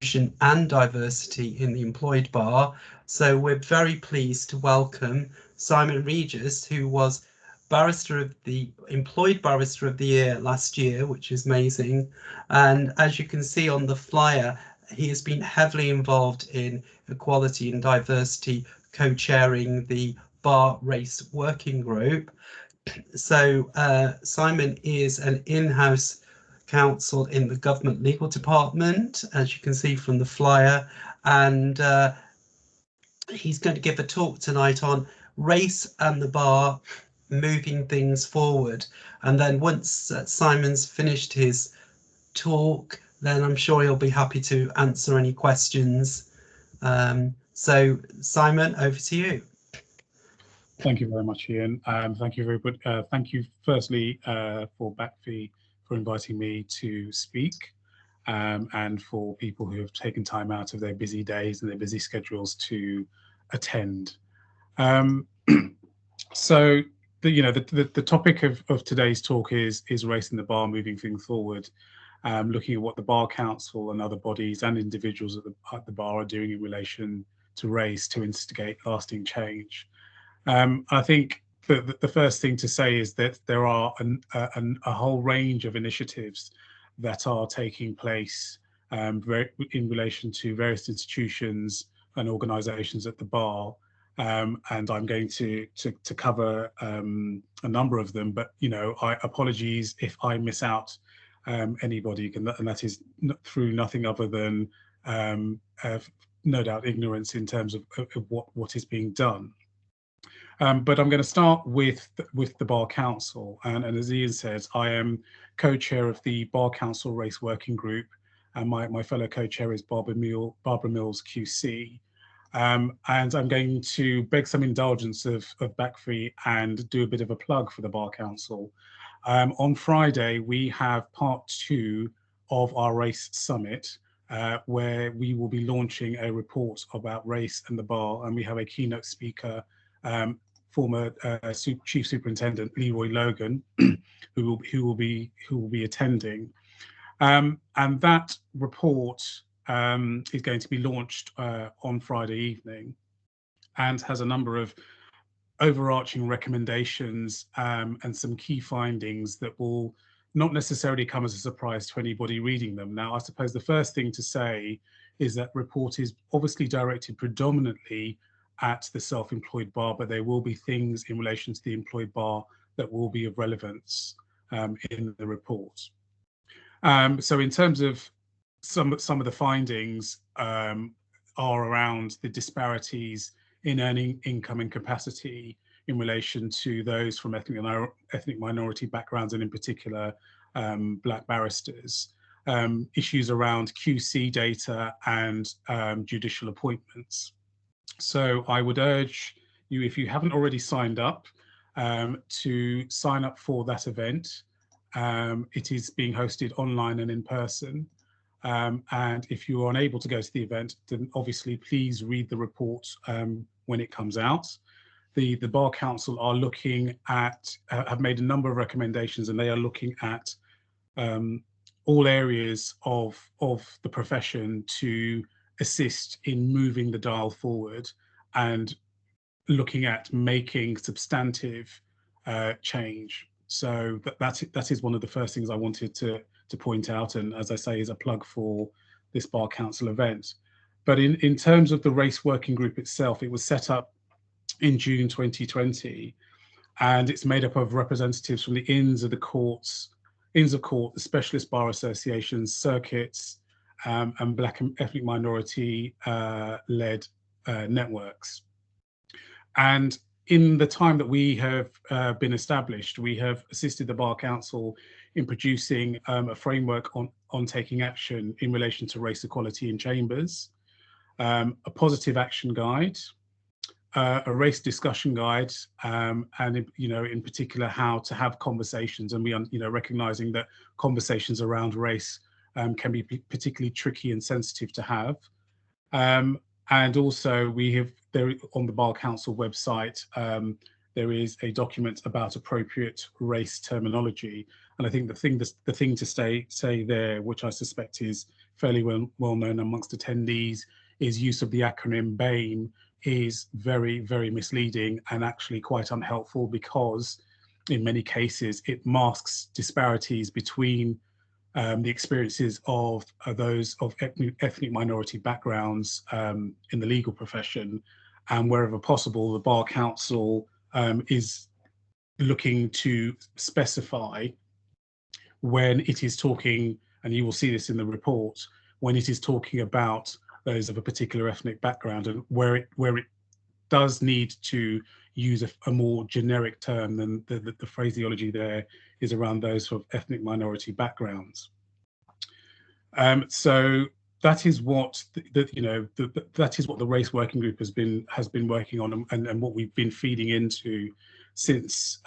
and diversity in the employed bar. So we're very pleased to welcome Simon Regis, who was employed barrister of the year last year, which is amazing. And as you can see on the flyer, he has been heavily involved in equality and diversity, co-chairing the bar race working group. So Simon is an in-house counsel in the government legal department, as you can see from the flyer, and he's going to give a talk tonight on race and the bar, moving things forward. And then once Simon's finished his talk, then I'm sure he'll be happy to answer any questions. So Simon, over to you. Thank you very much, Ian. Thank you firstly for BACFI for inviting me to speak, and for people who have taken time out of their busy days and their busy schedules to attend. So the topic of today's talk is race in the bar, moving things forward, looking at what the Bar Council and other bodies and individuals at the bar are doing in relation to race to instigate lasting change. I think the first thing to say is that there are a whole range of initiatives that are taking place in relation to various institutions and organisations at the bar, and I'm going to cover a number of them. But apologies if I miss out anybody, and that is through nothing other than no doubt ignorance in terms of what is being done. But I'm going to start with the Bar Council, and as Ian says, I am co-chair of the Bar Council Race Working Group, and my fellow co-chair is Barbara Mills QC, and I'm going to beg some indulgence of BACFI and do a bit of a plug for the Bar Council. On Friday we have part 2 of our race summit, where we will be launching a report about race and the bar, and we have a keynote speaker, former Chief Superintendent Leroy Logan, who will be attending, and that report is going to be launched on Friday evening, and has a number of overarching recommendations and some key findings that will not necessarily come as a surprise to anybody reading them. Now, I suppose the first thing to say is that report is obviously directed predominantly at the self-employed bar, but there will be things in relation to the employed bar that will be of relevance in the report. So in terms of some of the findings are around the disparities in earning income and capacity in relation to those from ethnic minority backgrounds, and in particular Black barristers, issues around QC data and judicial appointments. So I would urge you, if you haven't already signed up, to sign up for that event. It is being hosted online and in person. And if you are unable to go to the event, then obviously please read the report when it comes out. The Bar Council are looking at, have made a number of recommendations, and they are looking at all areas of the profession to assist in moving the dial forward and looking at making substantive change. So that is one of the first things I wanted to point out, and as I say, is a plug for this Bar Council event. But in terms of the race working group itself, it was set up in June 2020, and it's made up of representatives from the Inns of Court, the specialist bar associations, circuits, and Black and ethnic minority led networks. And in the time that we have been established, we have assisted the Bar Council in producing a framework on taking action in relation to race equality in chambers, a positive action guide, a race discussion guide, and in particular how to have conversations, and we recognizing that conversations around race can be particularly tricky and sensitive to have. And also we have there on the Bar Council website, there is a document about appropriate race terminology, And I think the thing to say there, which I suspect is fairly well known amongst attendees, is use of the acronym BAME is very, very misleading and actually quite unhelpful, because in many cases it masks disparities between the experiences of those of ethnic minority backgrounds in the legal profession. And wherever possible, the Bar Council is looking to specify, when it is talking, and you will see this in the report, when it is talking about those of a particular ethnic background, and where it does need to use a more generic term than the phraseology there is around those of ethnic minority backgrounds. So that is what that is what the race working group has been working on, and what we've been feeding into since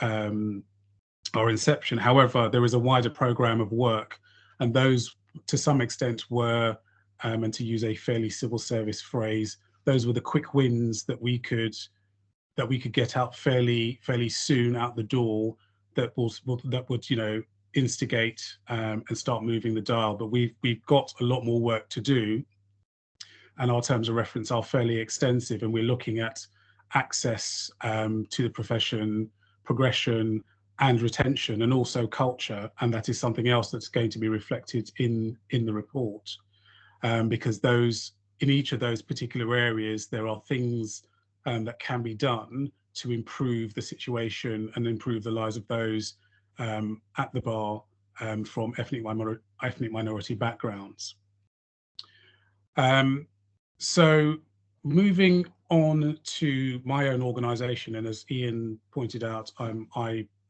our inception. However, there is a wider program of work, and those to some extent were, and to use a fairly civil service phrase, those were the quick wins that we could get out fairly soon out the door, that would instigate and start moving the dial. But we've got a lot more work to do, and our terms of reference are fairly extensive, and we're looking at access to the profession, progression and retention, and also culture. And that is something else that's going to be reflected in the report, because in each of those particular areas there are things that can be done to improve the situation and improve the lives of those at the bar from ethnic minority backgrounds. So moving on to my own organisation, and as Ian pointed out,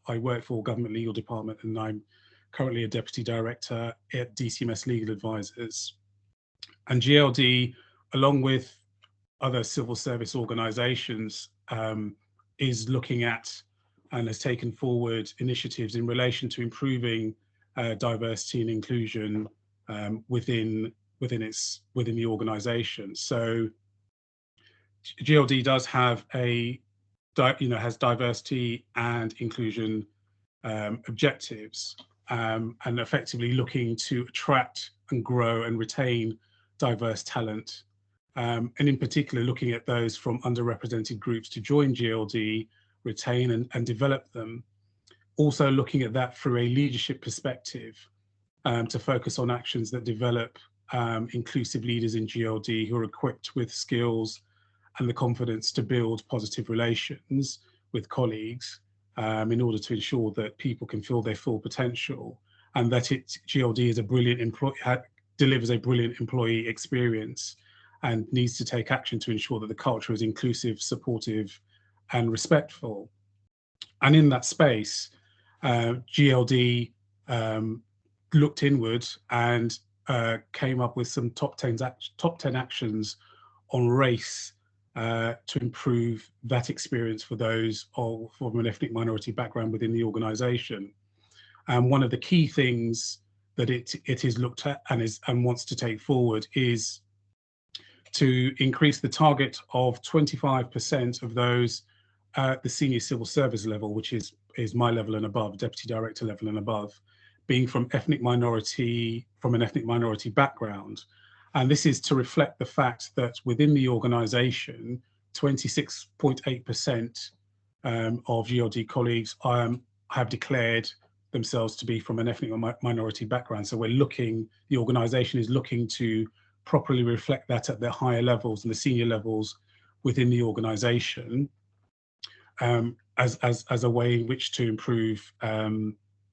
I work for Government Legal Department, and I'm currently a Deputy Director at DCMS Legal Advisors. And GLD, along with other civil service organisations, is looking at and has taken forward initiatives in relation to improving diversity and inclusion within the organisation. So GLD does have has diversity and inclusion objectives, and effectively looking to attract and grow and retain diverse talent, and in particular looking at those from underrepresented groups to join GLD, retain and develop them. Also looking at that through a leadership perspective, to focus on actions that develop inclusive leaders in GLD who are equipped with skills and the confidence to build positive relations with colleagues, in order to ensure that people can feel their full potential, and that GLD is a brilliant delivers a brilliant employee experience, and needs to take action to ensure that the culture is inclusive, supportive and respectful. And in that space, GLD looked inward and came up with some top 10 actions on race to improve that experience for those from an ethnic minority background within the organisation. And one of the key things that it is looked at and wants to take forward is to increase the target of 25% of those at the senior civil service level, which is my level and above, deputy director level and above, being from an ethnic minority background. And this is to reflect the fact that within the organisation, 26.8% of GLD colleagues have declared themselves to be from an ethnic minority background. So the organisation is looking to properly reflect that at the higher levels and the senior levels within the organisation, as a way in which to improve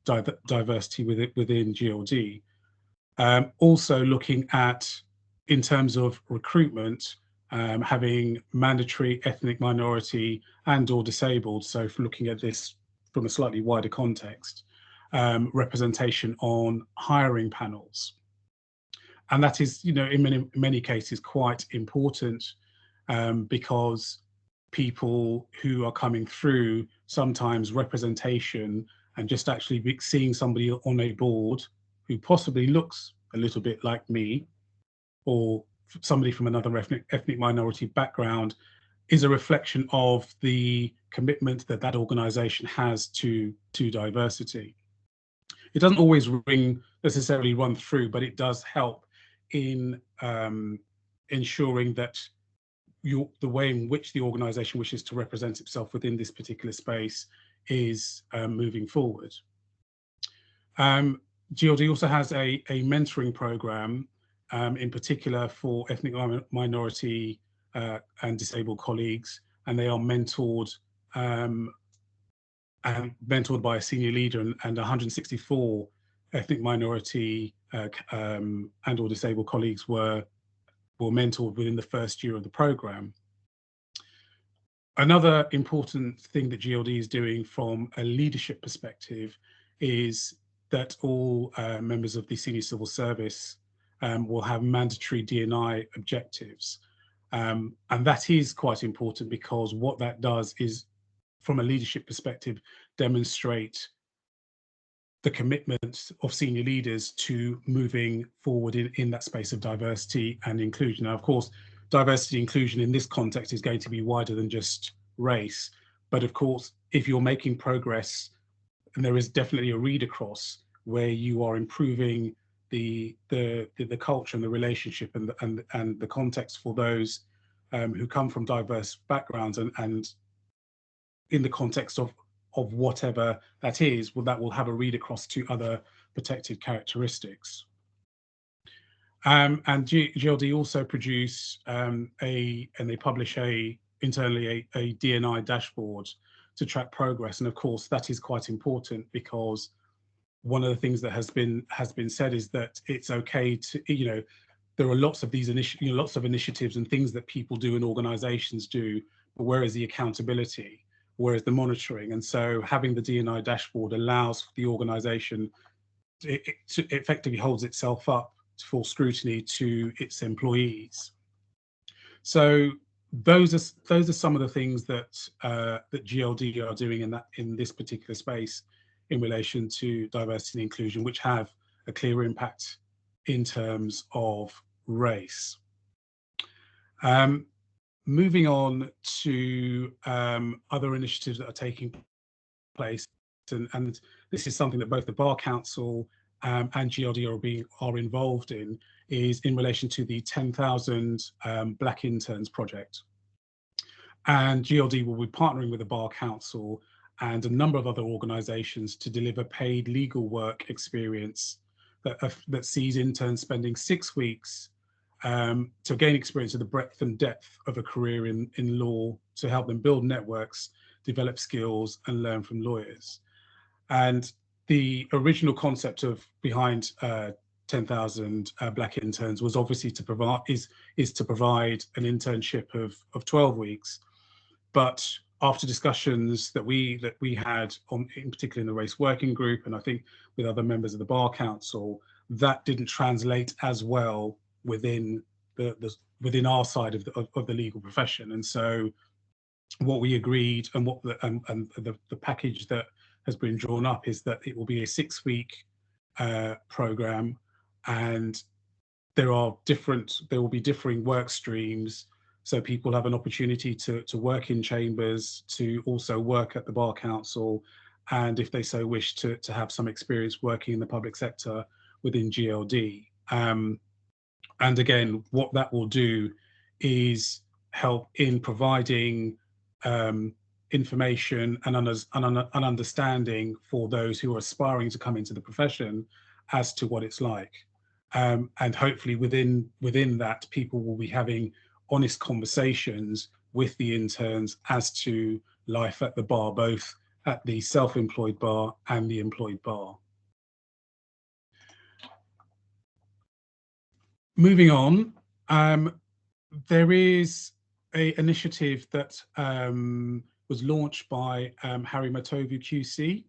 diversity within GLD. Also looking at, in terms of recruitment, having mandatory ethnic minority and/or disabled, so looking at this from a slightly wider context, representation on hiring panels. And that is, in many cases quite important, because people who are coming through, sometimes representation and just actually seeing somebody on a board who possibly looks a little bit like me, or somebody from another ethnic minority background, is a reflection of the commitment that organisation has to diversity. it doesn't always necessarily run through, but it does help in ensuring that the way in which the organisation wishes to represent itself within this particular space is moving forward. GLD also has a mentoring program, in particular for ethnic minority and disabled colleagues, and they are mentored by a senior leader, and 164 ethnic minority and or disabled colleagues were mentored within the first year of the program. Another important thing that GLD is doing from a leadership perspective is that all members of the senior civil service will have mandatory D&I objectives. And that is quite important, because what that does is, from a leadership perspective, demonstrate the commitment of senior leaders to moving forward in that space of diversity and inclusion. Now, of course, diversity and inclusion in this context is going to be wider than just race. But of course, if you're making progress, and there is definitely a read across where you are improving the culture and the relationship and the context for those who come from diverse backgrounds, and in the context of whatever that is, well, that will have a read across to other protected characteristics. And GLD also produce and they publish internally a D&I dashboard to track progress. And of course, that is quite important, because one of the things that has been said is that it's okay to, there are lots of these lots of initiatives and things that people do and organizations do, but where is the accountability? Where is the monitoring? And so having the D&I dashboard allows the organization, it effectively holds itself up to full scrutiny to its employees. So those are some of the things that that GLD are doing in this particular space in relation to diversity and inclusion, which have a clear impact in terms of race. Moving on to other initiatives that are taking place, and this is something that both the Bar Council and GLD are involved in, is in relation to the 10,000 Black Interns project. And GLD will be partnering with the Bar Council and a number of other organisations to deliver paid legal work experience that sees interns spending 6 weeks to gain experience of the breadth and depth of a career in law, to help them build networks, develop skills, and learn from lawyers. And the original concept behind 10,000 Black Interns was obviously to provide to provide an internship of 12 weeks. But after discussions that we had in particular in the race working group, and I think with other members of the Bar Council, that didn't translate as well within within our side of the legal profession. And so what we agreed, and what the package that has been drawn up, is that it will be a 6-week program, and there will be differing work streams. So people have an opportunity to work in chambers, to also work at the Bar Council, and if they so wish, to have some experience working in the public sector within GLD. And again, what that will do is help in providing information and understanding for those who are aspiring to come into the profession as to what it's like. And hopefully within that, people will be having honest conversations with the interns as to life at the bar, both at the self-employed bar and the employed bar. Moving on, there is an initiative that was launched by Harry Matovu QC,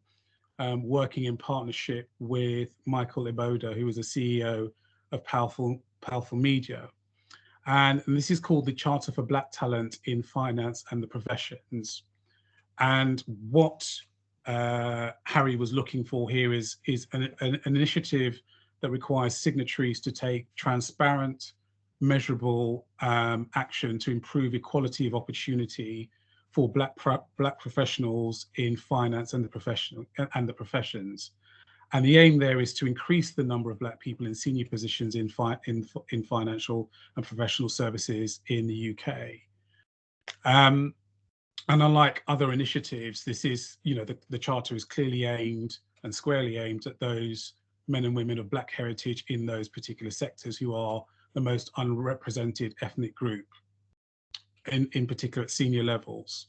working in partnership with Michael Iboda, who is the CEO of Powerful Media. And this is called the Charter for Black Talent in Finance and the Professions. And what Harry was looking for here is an initiative that requires signatories to take transparent, measurable action to improve equality of opportunity for Black professionals in finance and the professions. And the aim there is to increase the number of Black people in senior positions in financial and professional services in the UK. And unlike other initiatives, this is, the Charter is clearly aimed and squarely aimed at those men and women of Black heritage in those particular sectors who are the most unrepresented ethnic group, in particular at senior levels.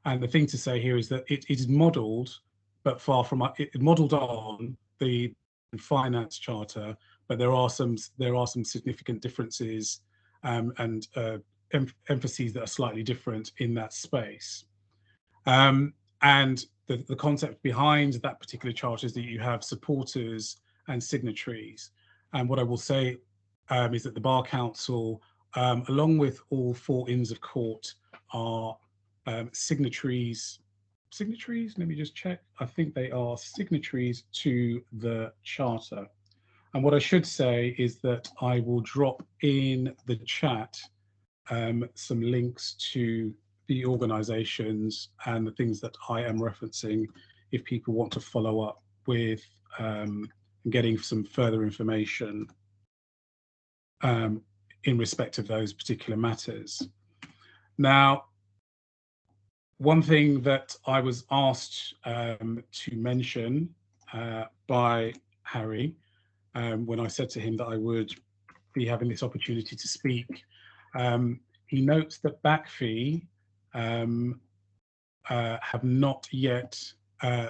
And the thing to say here is that it is modelled, but far from it modelled on the finance charter, but there are some significant differences and emphases that are slightly different in that space. And the concept behind that particular charter is that you have supporters and signatories. And what I will say is that the Bar Council, along with all 4 Inns of Court, are signatories, let me just check. I think they are signatories to the Charter. And what I should say is that I will drop in the chat some links to the organisations and the things that I am referencing if people want to follow up with getting some further information in respect of those particular matters. Now, one thing that I was asked to mention by Harry when I said to him that I would be having this opportunity to speak, he notes that BACFI have not yet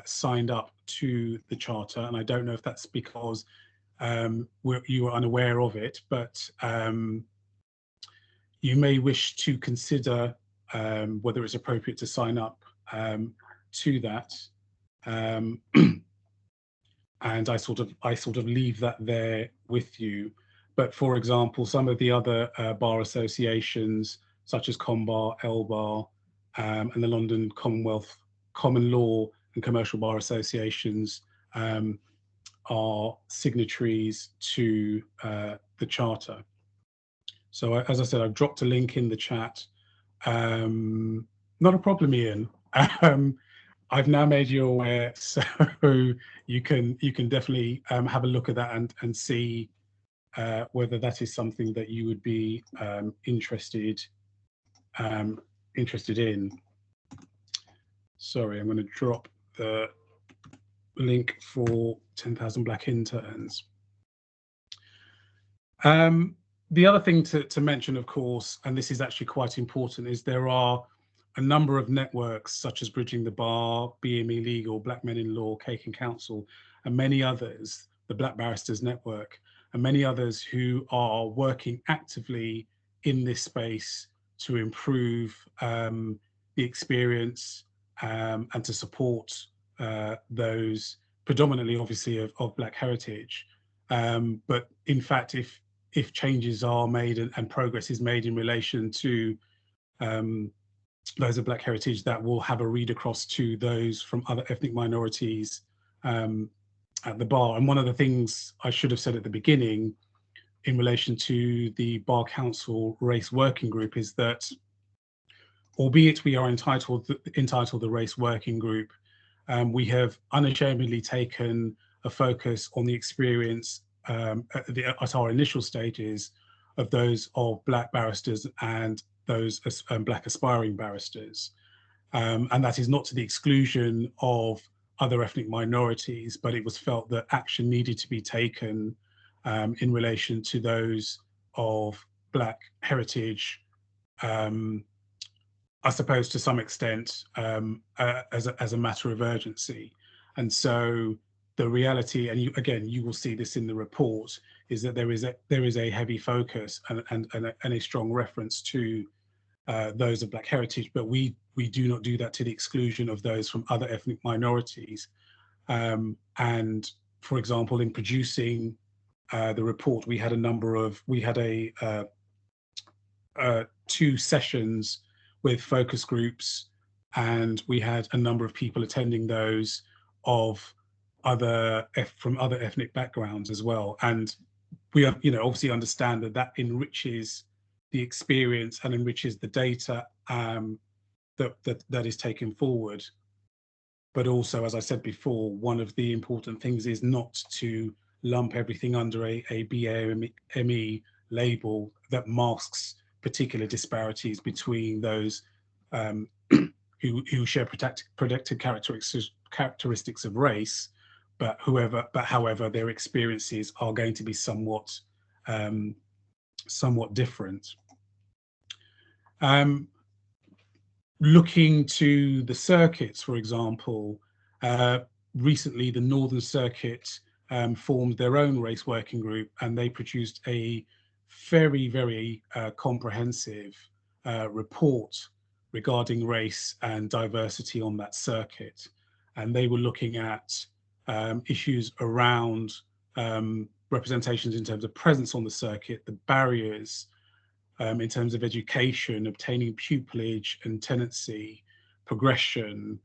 signed up to the Charter, and I don't know if that's because you were unaware of it, but you may wish to consider whether it's appropriate to sign up to that, and I sort of leave that there with you. But for example, some of the other bar associations, such as ComBar, LBAR, and the London Commonwealth Common Law and Commercial Bar Associations, are signatories to the Charter. So as I said, I've dropped a link in the chat. Not a problem, Ian. I've now made you aware, so you can definitely have a look at that and see whether that is something that you would be interested in. Sorry, I'm going to drop the link for 10,000 Black interns. The other thing to mention, of course, and this is actually quite important, is there are a number of networks such as Bridging the Bar, BME Legal, Black Men in Law, Cakin Council, and many others, the Black Barristers Network, and many others who are working actively in this space to improve the experience and to support those predominantly, obviously, of Black heritage. But in fact, if changes are made and progress is made in relation to those of Black heritage, that will have a read across to those from other ethnic minorities at the bar. And one of the things I should have said at the beginning in relation to the Bar Council Race Working Group is that, albeit we are entitled the Race Working Group, we have unashamedly taken a focus on the experience at our initial stages of those of Black barristers and those Black aspiring barristers. And that is not to the exclusion of other ethnic minorities, but it was felt that action needed to be taken in relation to those of Black heritage, I suppose to some extent, as a matter of urgency. And so the reality, and you will see this in the report, is that there is a heavy focus and a strong reference to those of Black heritage, but we do not do that to the exclusion of those from other ethnic minorities. And for example, in producing the report, we had two sessions with focus groups, and we had a number of people attending those from other ethnic backgrounds as well. And we obviously understand that enriches the experience and enriches the data that is taken forward. but also, as I said before, one of the important things is not to lump everything under a BAME label that masks particular disparities between those who share protected characteristics of race, but however their experiences are going to be somewhat different. Looking to the circuits, for example, recently the Northern Circuit formed their own race working group, and they produced a very comprehensive report regarding race and diversity on that circuit. And they were looking at issues around representations in terms of presence on the circuit, the barriers in terms of education, obtaining pupillage and tenancy, progression,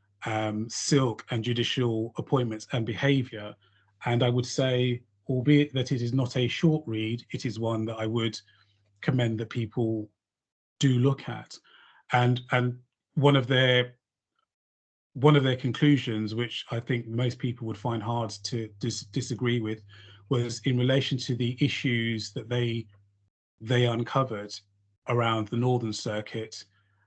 silk and judicial appointments and behaviour. And I would say, albeit that it is not a short read, it is one that I would commend that people do look at. And one of their conclusions, which I think most people would find hard to disagree with, was in relation to the issues that they uncovered around the Northern Circuit.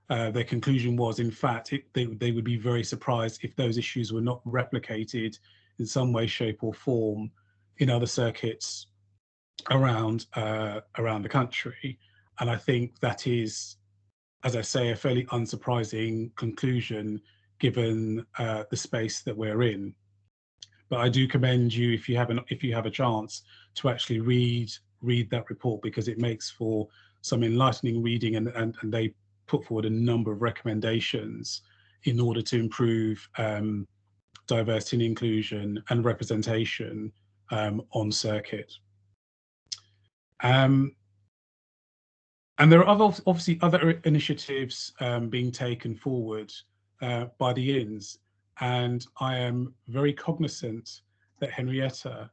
Their conclusion was, in fact, they would be very surprised if those issues were not replicated in some way, shape, or form in other circuits around the country. And I think that is, as I say, a fairly unsurprising conclusion given the space that we're in. But I do commend you, if you have a chance, to actually read that report, because it makes for some enlightening reading, and they put forward a number of recommendations in order to improve diversity and inclusion and representation on circuit. And there are obviously other initiatives being taken forward by the Inns, and I am very cognizant that Henrietta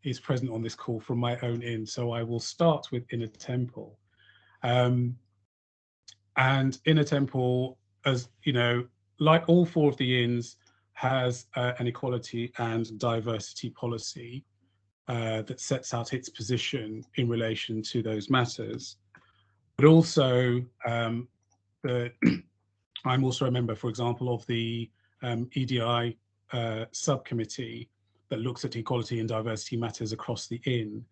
is present on this call from my own Inn, so I will start with Inner Temple. And Inner Temple, as you know, like all four of the Inns, has an equality and diversity policy that sets out its position in relation to those matters. But also, I'm also a member, for example, of the EDI subcommittee that looks at equality and diversity matters across the Inn,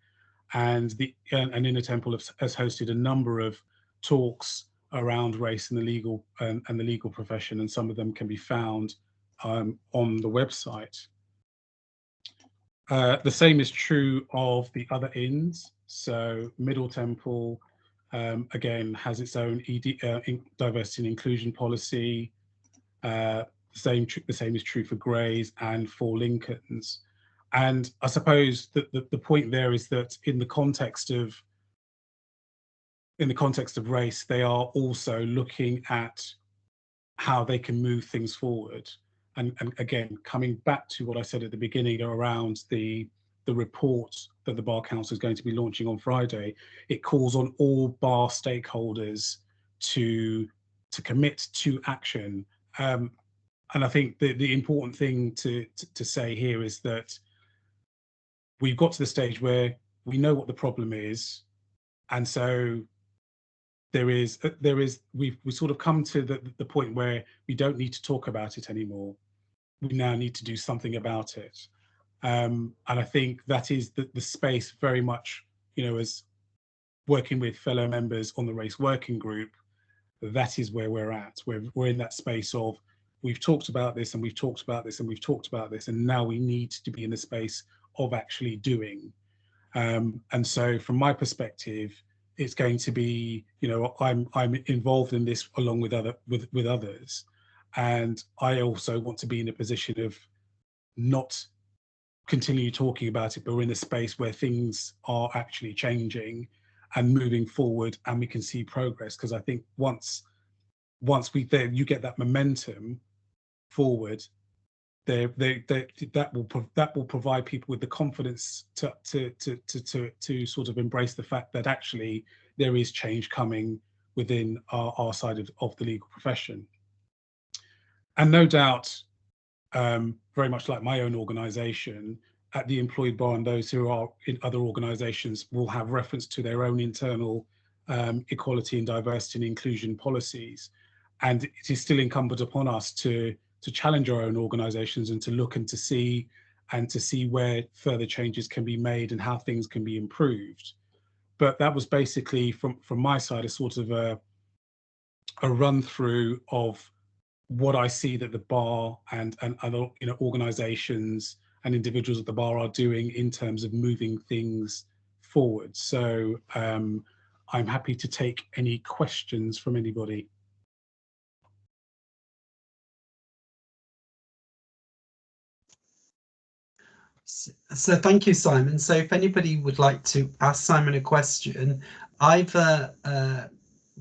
and Inner Temple has hosted a number of talks around race and the legal profession, and some of them can be found on the website. The same is true of the other Inns. So Middle Temple, again, has its own diversity and inclusion policy. The same is true for Grays and for Lincoln's. And I suppose that the point there is that in the context of race, they are also looking at how they can move things forward. And again, coming back to what I said at the beginning around the report that the Bar Council is going to be launching on Friday, it calls on all bar stakeholders to commit to action. And I think the important thing to say here is that we've got to the stage where we know what the problem is, and so we've sort of come to the point where we don't need to talk about it anymore. We now need to do something about it. And I think that is the space very much, you know, as working with fellow members on the race working group, that is where we're at. We're in that space of, we've talked about this and we've talked about this and we've talked about this, and now we need to be in the space of actually doing. And so from my perspective, it's going to be, you know, I'm involved in this along with others, and I also want to be in a position of not continue talking about it, but we're in a space where things are actually changing and moving forward, and we can see progress. Because I think once you get that momentum forward, that will provide people with the confidence to sort of embrace the fact that actually there is change coming within our side of the legal profession. And no doubt, very much like my own organisation, at the employed bar and those who are in other organisations will have reference to their own internal equality and diversity and inclusion policies. And it is still incumbent upon us to challenge our own organisations and to look and to see where further changes can be made and how things can be improved. But that was basically from my side a sort of a run through of what I see that the bar and other organisations and individuals at the bar are doing in terms of moving things forward. So I'm happy to take any questions from anybody. So thank you, Simon. So if anybody would like to ask Simon a question, either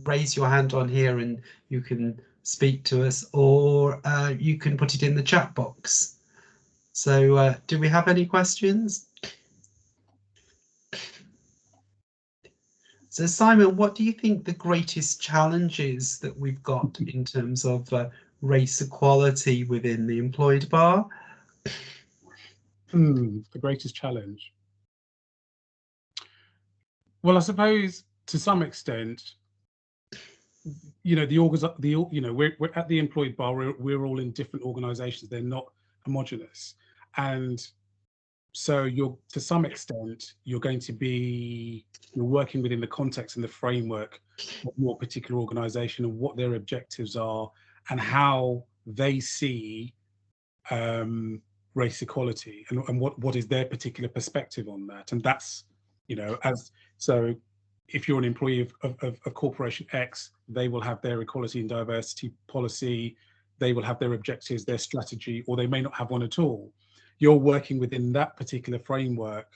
raise your hand on here and you can speak to us, or you can put it in the chat box. So do we have any questions? So Simon, what do you think the greatest challenges that we've got in terms of race equality within the employed bar? The greatest challenge. Well, I suppose to some extent, we're at the employed bar. We're all in different organisations. They're not homogenous, and so to some extent, you're working within the context and the framework of your particular organisation and what their objectives are and how they see race equality and what is their particular perspective on that. And that's, so if you're an employee of Corporation X, they will have their equality and diversity policy, they will have their objectives, their strategy, or they may not have one at all. You're working within that particular framework,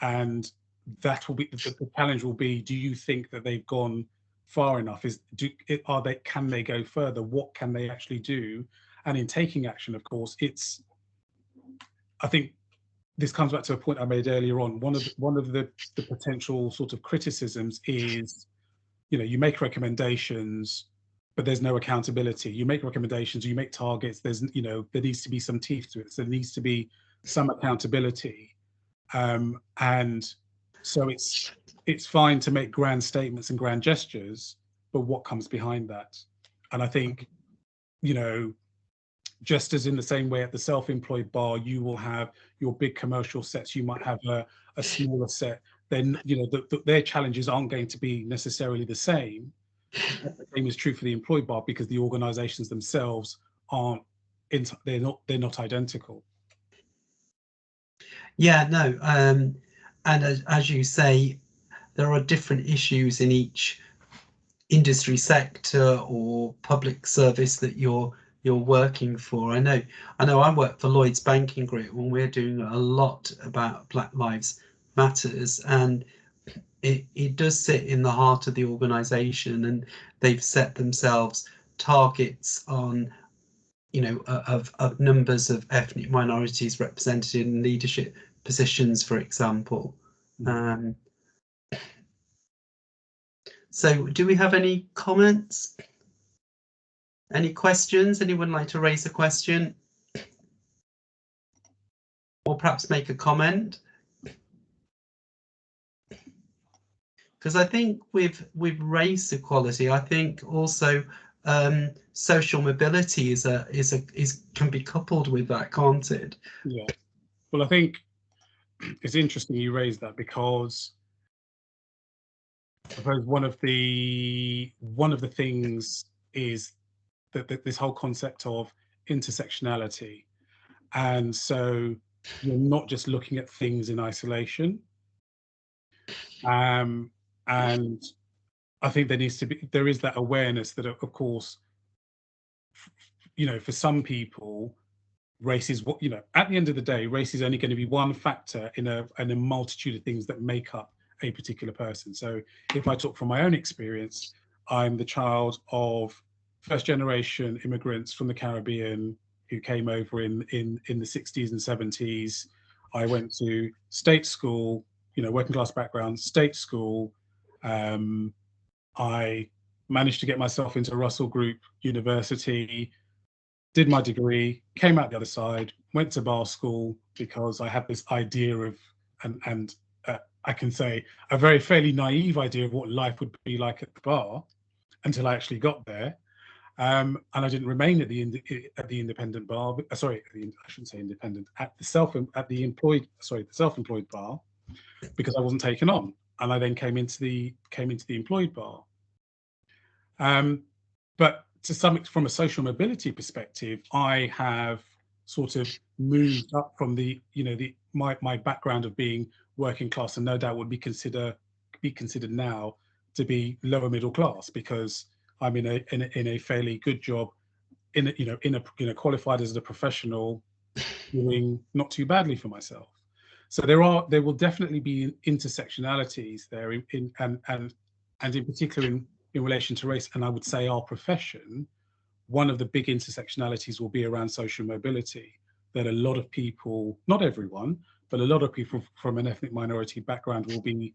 and that will be the challenge. Will be: do you think that they've gone far enough? Can they go further? What can they actually do? And in taking action, of course, I think this comes back to a point I made earlier on. One of the potential sort of criticisms is, you make recommendations, but there's no accountability. You make recommendations, you make targets. There needs to be some teeth to it. So there needs to be some accountability, and so it's fine to make grand statements and grand gestures, but what comes behind that? And I think, just as in the same way at the self-employed bar, you will have your big commercial sets, you might have a smaller set. Then their challenges aren't going to be necessarily the same. The same is true for the employed bar because the organisations themselves they're not identical. Yeah, no, and as you say, there are different issues in each industry sector or public service that you're working for. I know I work for Lloyds Banking Group, and we're doing a lot about Black Lives Matters, and it does sit in the heart of the organisation, and they've set themselves targets on of numbers of ethnic minorities represented in leadership positions, for example. So do we have any comments? Any questions? Anyone like to raise a question? Or perhaps make a comment? Because I think with race equality, I think also social mobility can be coupled with that, can't it? Yeah. Well, I think it's interesting you raised that, because I suppose one of the things is that this whole concept of intersectionality, and so you're not just looking at things in isolation. And I think there is that awareness that, of course, for some people, race is what, at the end of the day, race is only going to be one factor in a multitude of things that make up a particular person. So if I talk from my own experience, I'm the child of first generation immigrants from the Caribbean who came over in the 60s and 70s. I went to state school, working class background, state school. I managed to get myself into Russell Group University, did my degree, came out the other side, went to bar school because I had this idea of, and I can say a very fairly naive idea of what life would be like at the bar until I actually got there. And I didn't remain at the independent bar. Sorry, I shouldn't say independent. At the self-employed bar, because I wasn't taken on, and I then came into the employed bar. But from a social mobility perspective, I have sort of moved up from my background of being working class, and no doubt would be considered now to be lower middle class, because I'm in a fairly good job, qualified as a professional, doing not too badly for myself. So there will definitely be intersectionalities there and in particular in relation to race, and I would say our profession. One of the big intersectionalities will be around social mobility, that a lot of people, not everyone, but a lot of people from an ethnic minority background will be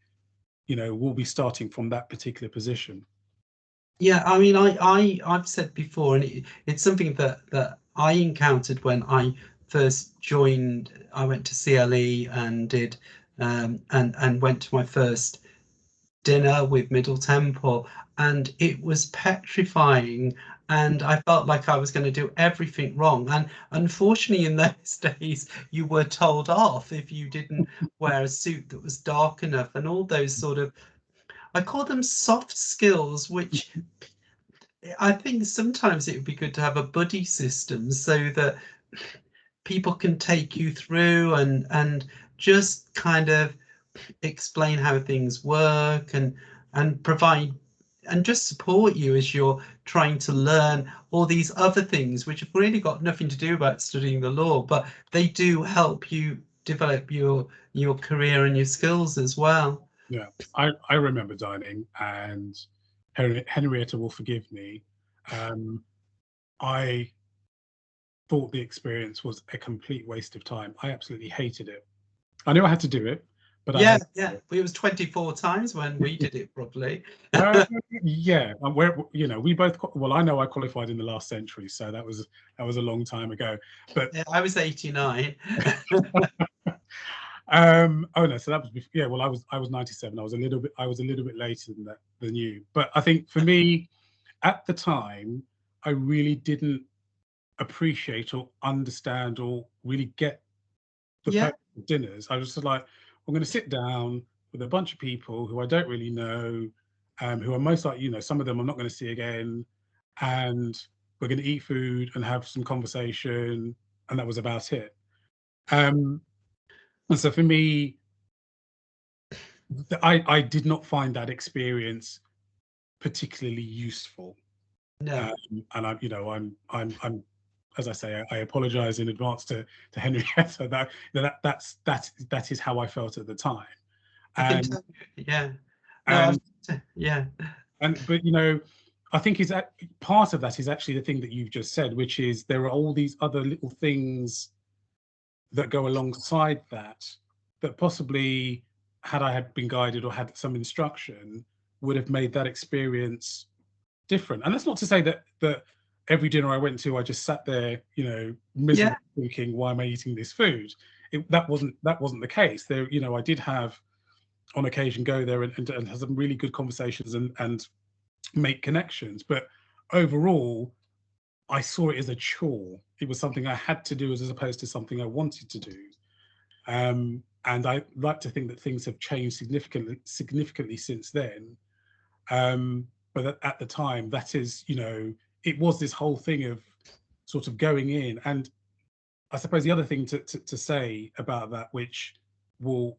starting from that particular position. Yeah, I mean, I've said before, and it's something that I encountered when I first joined. I went to CLE and did and went to my first dinner with Middle Temple, and it was petrifying. And I felt like I was going to do everything wrong. And unfortunately, in those days, you were told off if you didn't wear a suit that was dark enough, and all those sort of, I call them soft skills, which I think sometimes it would be good to have a buddy system so that people can take you through and just kind of explain how things work and provide and just support you as you're trying to learn all these other things which have really got nothing to do about studying the law, but they do help you develop your career and your skills as well. Yeah, I remember dining, and Henrietta will forgive me. I thought the experience was a complete waste of time. I absolutely hated it. I knew I had to do it, but I Yeah, hated yeah. it. It was 24 times when we did it properly. Yeah, and we both, well, I know I qualified in the last century, so that was a long time ago. But Yeah, I was 89. oh no, so that was yeah. Well, I was 97. I was a little bit later than you. But I think for me, at the time, I really didn't appreciate or understand or really get the Yeah, purpose of dinners. I was just like, I'm going to sit down with a bunch of people who I don't really know, who are most like, some of them I'm not going to see again, and we're going to eat food and have some conversation, and that was about it. And so for me, I did not find that experience particularly useful. no. And I'm as I say, I apologize in advance to Henrietta that is how I felt at the time. I can And tell you, yeah. No, and yeah. but I think is that part of that is actually the thing that you've just said, which is there are all these other little things that go alongside that possibly, had I had been guided or had some instruction, would have made that experience different. And that's not to say that every dinner I went to, I just sat there, Yeah, miserable, thinking, why am I eating this food? That wasn't the case. There, I did have on occasion go there and have some really good conversations and make connections. But overall, I saw it as a chore. It was something I had to do as opposed to something I wanted to do. And I like to think that things have changed significantly since then. But at the time, that is, it was this whole thing of sort of going in. And I suppose the other thing to say about that, which will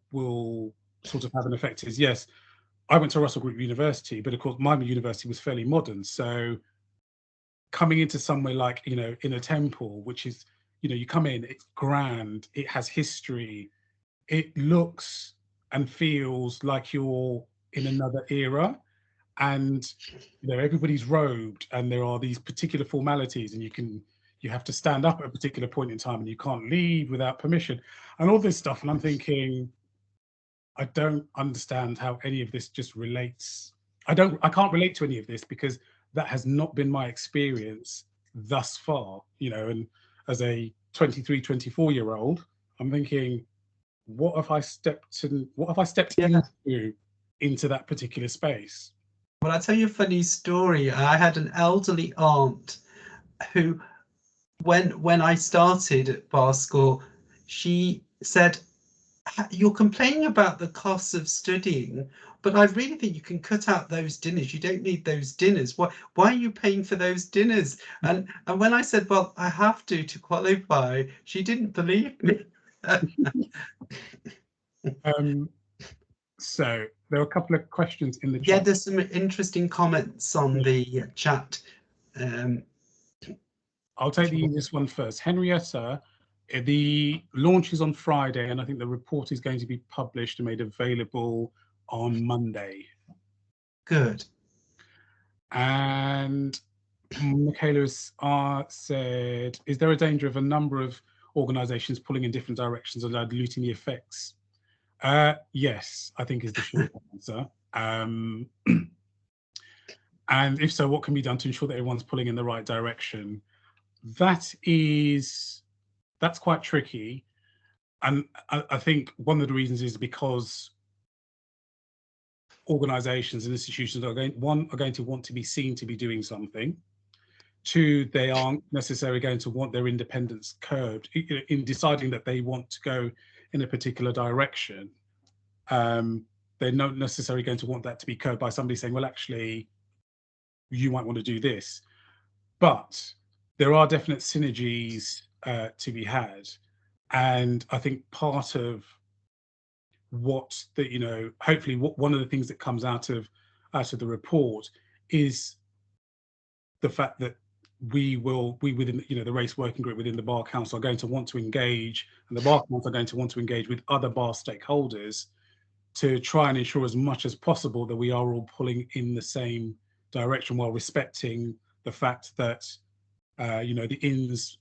sort of have an effect, is yes, I went to Russell Group University, but of course my university was fairly modern. So coming into somewhere like, in a temple, which is, you come in, it's grand, it has history, it looks and feels like you're in another era, and everybody's robed, and there are these particular formalities, and you have to stand up at a particular point in time, and you can't leave without permission, and all this stuff. And I'm thinking, I don't understand how any of this just relates. I can't relate to any of this because that has not been my experience thus far, and as a 23, 24-year-old, I'm thinking, what have I stepped Yeah. into that particular space? Well, I'll tell you a funny story. I had an elderly aunt who, when I started at bar school, she said, "You're complaining about the costs of studying, but I really think you can cut out those dinners. You don't need those dinners. Why are you paying for those dinners?" And when I said, "Well, I have to qualify," she didn't believe me. Um, so there are a couple of questions in the Yeah, chat. there's some interesting comments on the chat. Um, I'll take the easiest one first. Henrietta, the launch is on Friday, and I think the report is going to be published and made available on Monday. Good. And Michaela said, is there a danger of a number of organisations pulling in different directions and diluting the effects? Yes, I think is the short answer. And if so, what can be done to ensure that everyone's pulling in the right direction? That's quite tricky. And I think one of the reasons is because organisations and institutions are going to want to be seen to be doing something. Two, they aren't necessarily going to want their independence curbed in deciding that they want to go in a particular direction. They're not necessarily going to want that to be curbed by somebody saying, well, actually, you might want to do this. But there are definite synergies to be had. And I think part of what hopefully one of the things that comes out of the report is the fact that we within the race working group within the Bar Council are going to want to engage, and the Bar Council are going to want to engage with other bar stakeholders to try and ensure as much as possible that we are all pulling in the same direction while respecting the fact that the inns,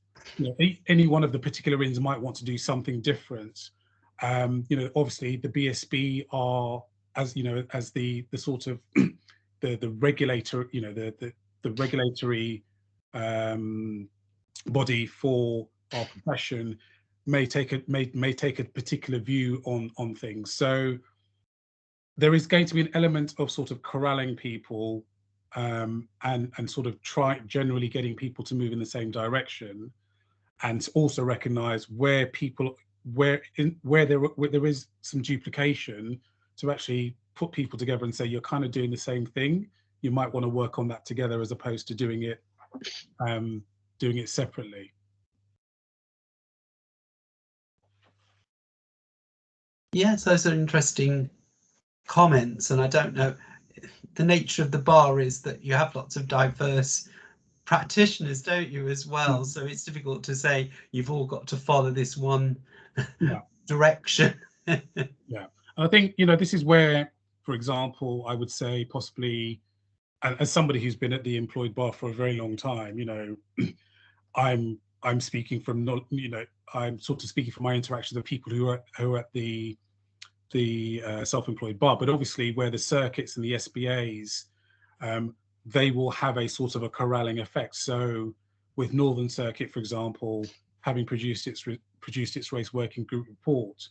any one of the particular inns might want to do something different. Obviously the BSB are, as as the sort of the regulator, the regulatory body for our profession may take a particular view on things. So there is going to be an element of sort of corralling people and sort of generally getting people to move in the same direction, and also recognise where there is some duplication, to actually put people together and say, you're kind of doing the same thing. You might want to work on that together as opposed to doing it separately. Yes, those are interesting comments, and I don't know, the nature of the bar is that you have lots of diverse practitioners, don't you, as well? So it's difficult to say you've all got to follow this one direction. Yeah, I think this is where, for example, I would say possibly, as somebody who's been at the employed bar for a very long time, I'm speaking from I'm sort of speaking from my interactions of people who are at the self-employed bar, but obviously where the circuits and the SBAs, they will have a sort of a corralling effect. So with Northern Circuit, for example, having produced its race working group report,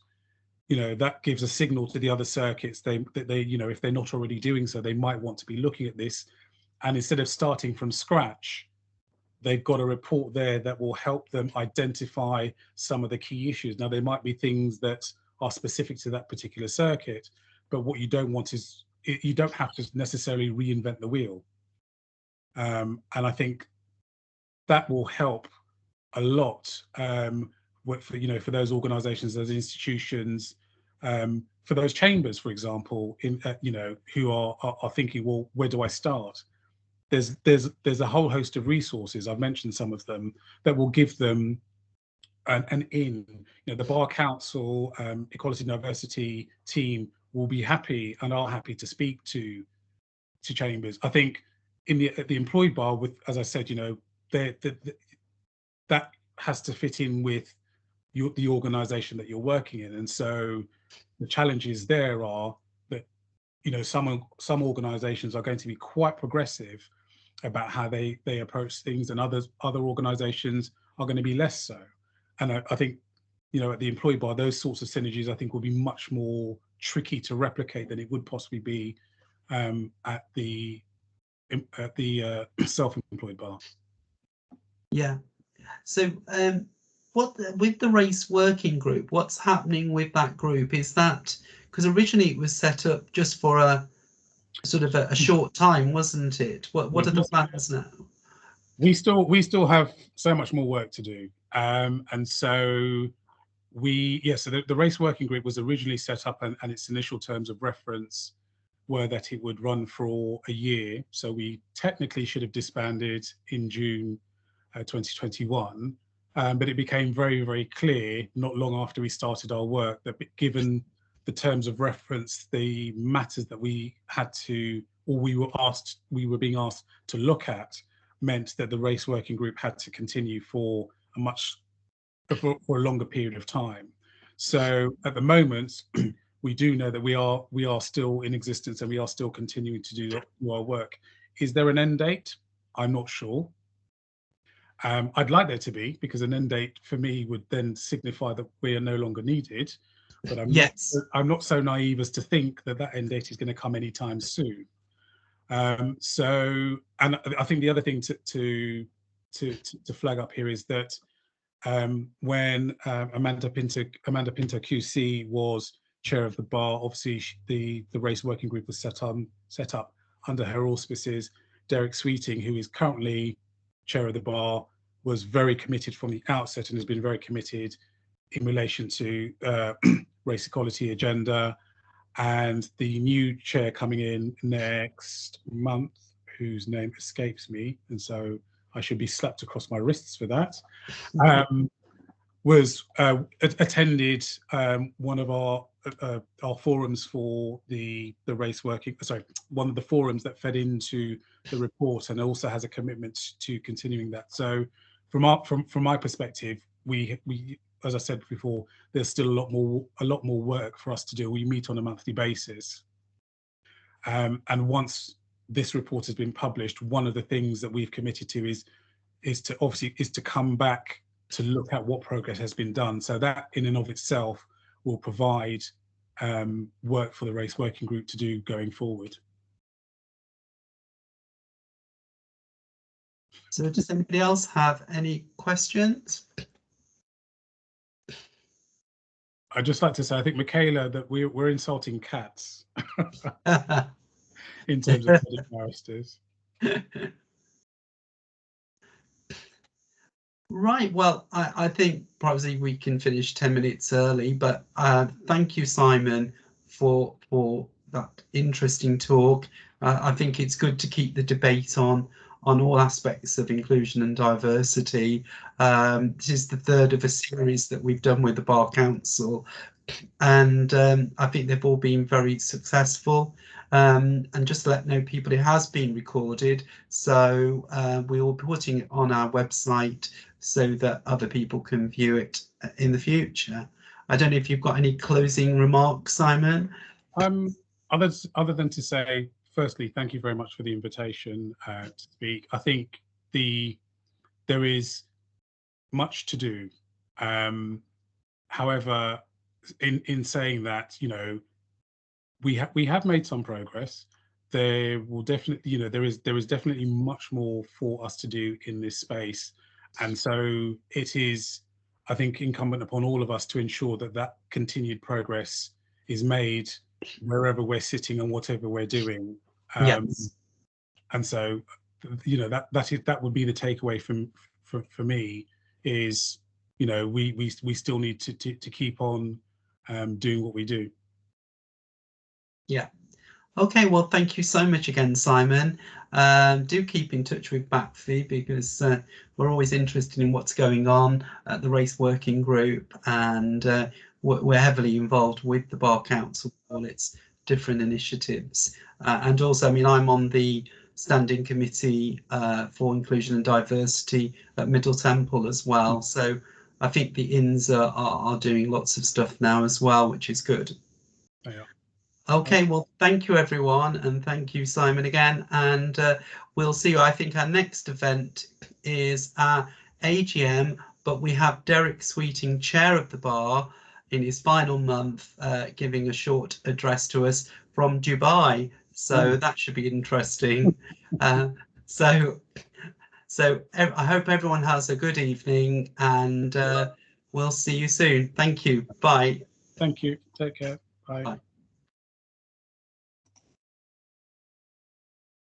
that gives a signal to the other circuits that they if they're not already doing so, they might want to be looking at this, and instead of starting from scratch, they've got a report there that will help them identify some of the key issues. Now, there might be things that are specific to that particular circuit, but what you don't want is, you don't have to necessarily reinvent the wheel. And I think that will help a lot for those organisations, those institutions, for those chambers, for example, who are thinking, well, where do I start? There's a whole host of resources. I've mentioned some of them that will give them an in. The Bar Council Equality and Diversity team will be happy and are happy to speak to chambers. I think at the employed bar, with, as I said, that has to fit in with the organisation that you're working in, and so the challenges there are that some organisations are going to be quite progressive about how they approach things, and other organisations are going to be less so. And I think, you know, at the employee bar, those sorts of synergies I think will be much more tricky to replicate than it would possibly be at the self-employed bar. Yeah. So what with the race working group, what's happening with that group? Is that because originally it was set up just for a sort of a short time, wasn't it? What are the plans now? We still have so much more work to do, and so so the race working group was originally set up, and its initial terms of reference were that it would run for a year. So we technically should have disbanded in June 2021, but it became very, very clear not long after we started our work that given the terms of reference, the matters that we had to, or we were being asked to look at, meant that the race working group had to continue for a longer period of time. So at the moment, we do know that we are still in existence and we are still continuing to do our work. Is there an end date? I'm not sure. I'd like there to be, because an end date for me would then signify that we are no longer needed. But I'm not so naive as to think that that end date is going to come anytime soon. So, and I think the other thing to flag up here is that when Amanda Pinto QC was chair of the bar, obviously the race working group was set up under her auspices. Derek Sweeting, who is currently chair of the bar, was very committed from the outset and has been very committed in relation to race equality agenda. And the new chair coming in next month, whose name escapes me, and so I should be slapped across my wrists for that, was attended one of our forums for the race working, one of the forums that fed into the report, and also has a commitment to continuing that. So from my perspective, we as I said before, there's still a lot more work for us to do. We meet on a monthly basis, and once this report has been published, one of the things that we've committed to is to come back to look at what progress has been done. So that in and of itself will provide work for the race working group to do going forward. So does anybody else have any questions? I'd just like to say, I think, Michaela, that we're insulting cats in terms of barristers. Right, well, I think probably we can finish 10 minutes early, but thank you, Simon, for that interesting talk. I think it's good to keep the debate on all aspects of inclusion and diversity. This is the third of a series that we've done with the Bar Council, and I think they've all been very successful. And just to let know people, it has been recorded, so we'll be putting it on our website so that other people can view it in the future. I don't know if you've got any closing remarks, Simon. Other than to say, firstly, thank you very much for the invitation to speak. I think there is much to do. However, in saying that, you know, we have made some progress. There will definitely, you know, there is definitely much more for us to do in this space, and so it is, I think, incumbent upon all of us to ensure that that continued progress is made wherever we're sitting and whatever we're doing. Yes. And so, you know, that would be the takeaway for me is, you know, we still need to keep on doing what we do. Yeah. Okay, well, thank you so much again, Simon. Do keep in touch with BACFI, because we're always interested in what's going on at the race working group, and we're heavily involved with the Bar Council, all its different initiatives. And also, I mean, I'm on the standing committee for inclusion and diversity at Middle Temple as well. So I think the INS are doing lots of stuff now as well, which is good. Yeah. Okay, well, thank you everyone, and thank you Simon again, and we'll see you. I think our next event is our AGM, but we have Derek Sweeting, chair of the bar, in his final month, giving a short address to us from Dubai. So that should be interesting. Uh, so, I hope everyone has a good evening, and we'll see you soon. Thank you. Bye. Thank you. Take care. Bye. Bye.